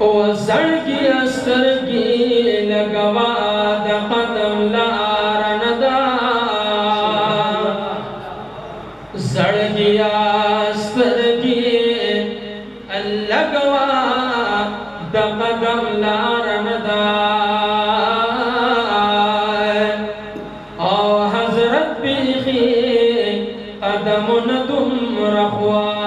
ओ सड़की अस्तरगी लगवा द कदम लारनदा सड़की अस्तरगी लगवा द कदम लारनदा ओ हजरत बिखी कदम तुम रखवा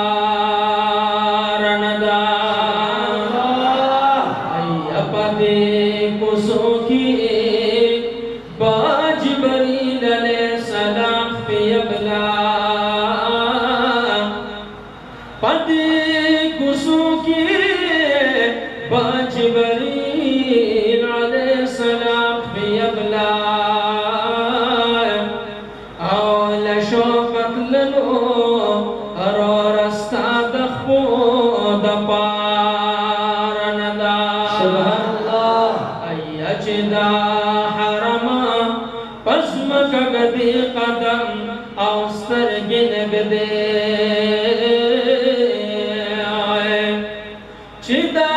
चिदा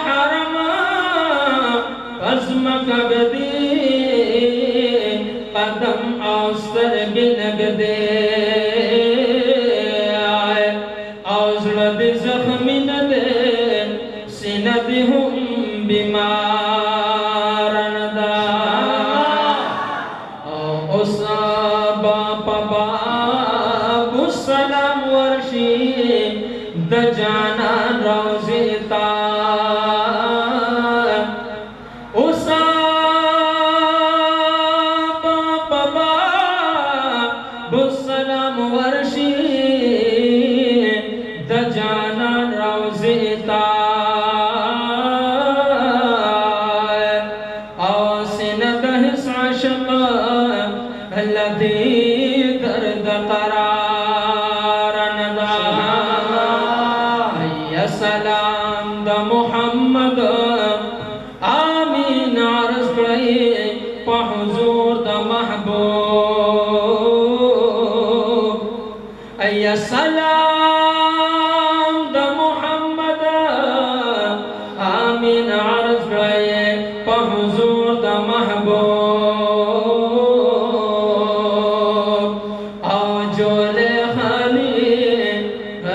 हरमा पज़्म कगदी कदम औस्तर गिनगदे औज़लद ज़ख्मिन दे सिनदहुम बिमारनदा औसाबा पबा बुसलाम वर्षी द जाना रोज़ेता उसाबा पबा बुसलाम वर्षी द जाना रोज़ेता औसिनद हिसाशक लदी दर्द करारनदा सलाम द मोहम्मद आमीन अर्ज़ करे पहुज़ूर द महबूब अय्या सलाम द मोहम्मद आमीन अर्ज़ करे पहुज़ूर द महबूब औजोले खाली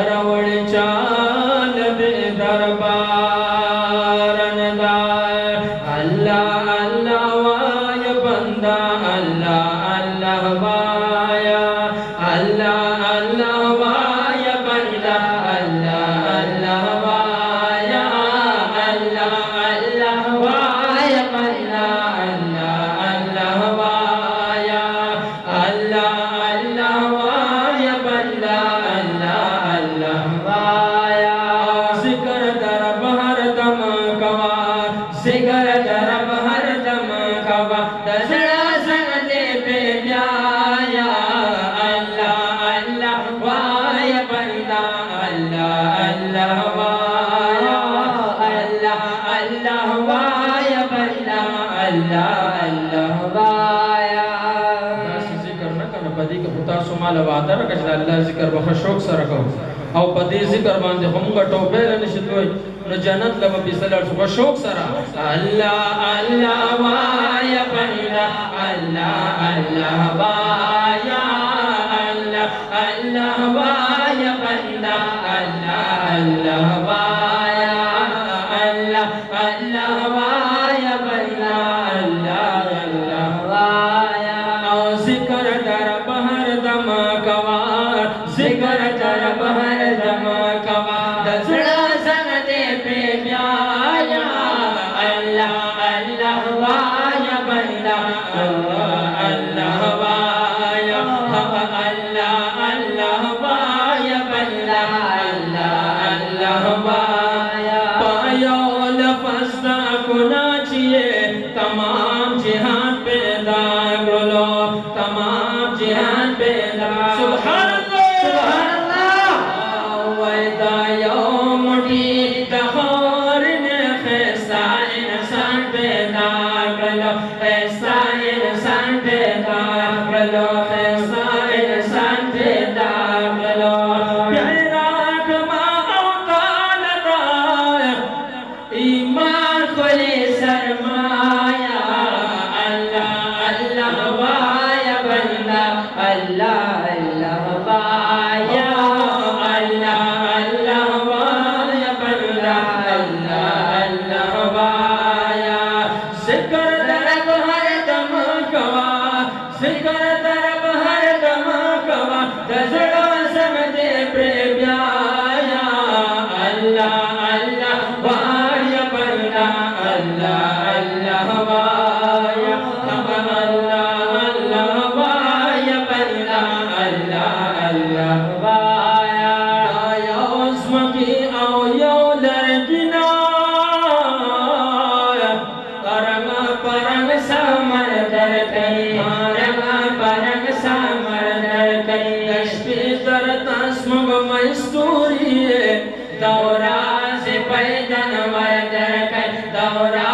रवड़ चाल दे दरबारनदा अल्लाह अल्लाह वाय बंदा अल्लाह अल्लाह वाया अल्लाह अल्लाह वाय बंदा अल्लाह अल्लाह वाया अल्लाह अल्लाह वाय बंदा अल्लाह अल्लाह वाया अल्लाह अल्लाह वाय बंदा अल्लाह अल्लाह वाया जिक्र दरब हर दम कवा जिक्र दरब हर दम कवा दसड़ा संगते पे प्याया अल्लाह अल्लाह वाय बंदा अल्लाह अल्लाह वाया अल्लाह अल्लाह वाय बंदा अल्लाह अल्लाह वाया जिक्र न कर बदी के पुता सुमाल वादर कजला अल्लाह जिक्र बखशोक सर कहो او پدې ذکر باندې هم غټو به نشدوي نو جنت لبه بيسلر سو شوق سره الله الله وايا بندا الله الله وايا الله الله وايا بندا الله الله وايا الله الله وايا بندا الله الله وايا او ذکر در بهر دم کوا ذکر در بهر दम कवा दसड़ा संगते पे प्याया अल्लाह अल्लाह वाया बंदा अल्लाह अल्लाह वाया अल्लाह वाया बंदा अल्लाह अल्लाह वाया हम अल्लाह अल्लाह वाया बंदा अल्लाह अल्लाह वाया या उस्मकी औ यो लरगिना परंग परंग समर दर कई परंग परंग समर दर कई कश्मी दर तस्मुग मस्तूरी दौरा से पैदन वर्दर कई दौरा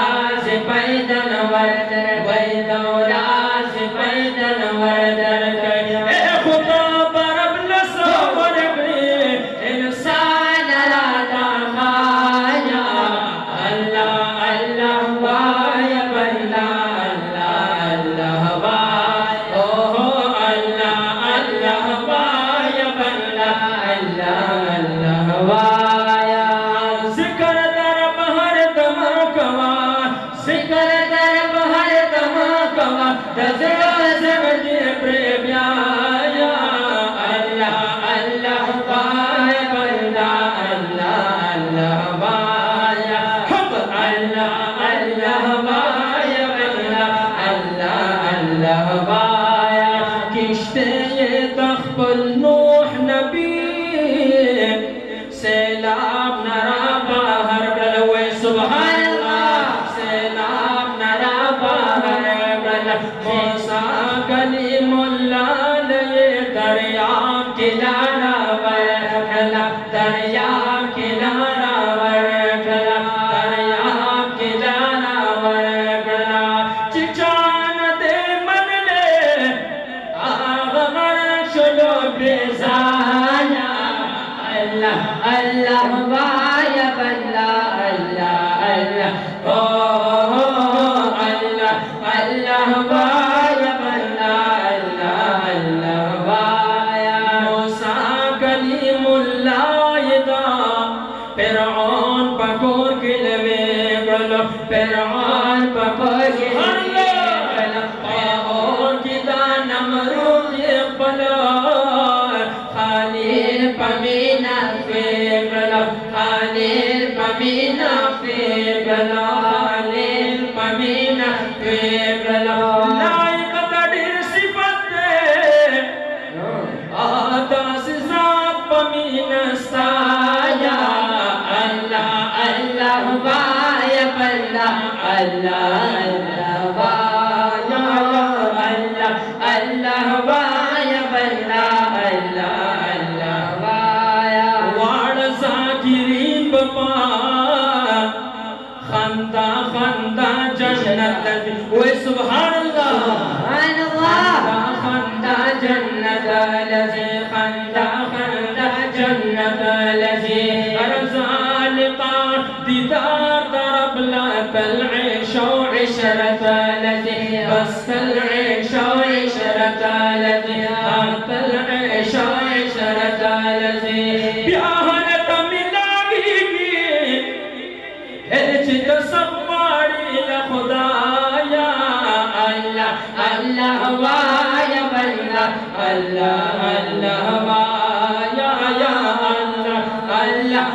से पैदन वर्दर वही दौरा से पैदन वर्दर कई ए खुदा परब लसवर इंसान राता खाया अल्लाह अल्लाह वाया बंदा अल्लाह अल्लाह वाया ओहो अल्लाह अल्लाह वाया बंदा अल्लाह अल्लाह वाया जिक्र दर बहर दमा कवा जिक्र दर बहर दमा कवा दजरा जगदे प्रेम आया अल्लाह अल्लाह वाया बंदा अल्लाह अल्लाह वाया हम अल्लाह अल्लाह वाया बंदा अल्लाह अल्लाह वाया किश्ते ये तख्बल नूह नबी सैलाब नरा बाहर गलवे सुभान अल्लाह सैलाब नरा बाहर गल मूसा कलीमुल्लाह ये दरिया किनारा वर खला दरिया किनारा वर खला दरिया किनारा वर खला चिचान दे मन ले आगमर शुलो बेजाया अल्लाह अल्लाह वाया बंदा अल्लाह अल्लाह ओ अल्लाह अल्लाह वाया बंदा अल्लाह अल्लाह वाया मूसा कलीमुल्लाह दा फिरौन पकोर के लवे गलो फिरौन पकोर के लवे गलो फिरौन की दा नमरूद पलो खालिल पमीना फेगलो खालिल पमीना फेगलो खालिल पमीना फेगलो लायक तड़िर सिफत आता सिजात पमीना साया अल्लाह अल्लाह वाया बंदा अल्लाह अल्लाह वाया अल्लाह अल्लाह वाया बंदा अल्लाह अल्लाह वाया वाड़ ज़ाकिरीन बपा खंदा खंदा जन्नत वे सुभान अल्लाह खंदा जन्नत लज़ी खंदा खंदा जन्नत लज़ी अरज़ालिका दीदार दरब ला तलईश इशरत लज़ी बस तलईश इशरत लज़ी तलईश इशरत लज़ी ब्याहन तमिलागी हेचित सबवाड़ी खुदाया अल्लाह अल्लाह वाया बंदा अल्लाह अल्लाह वाया या अल्लाह अल्लाह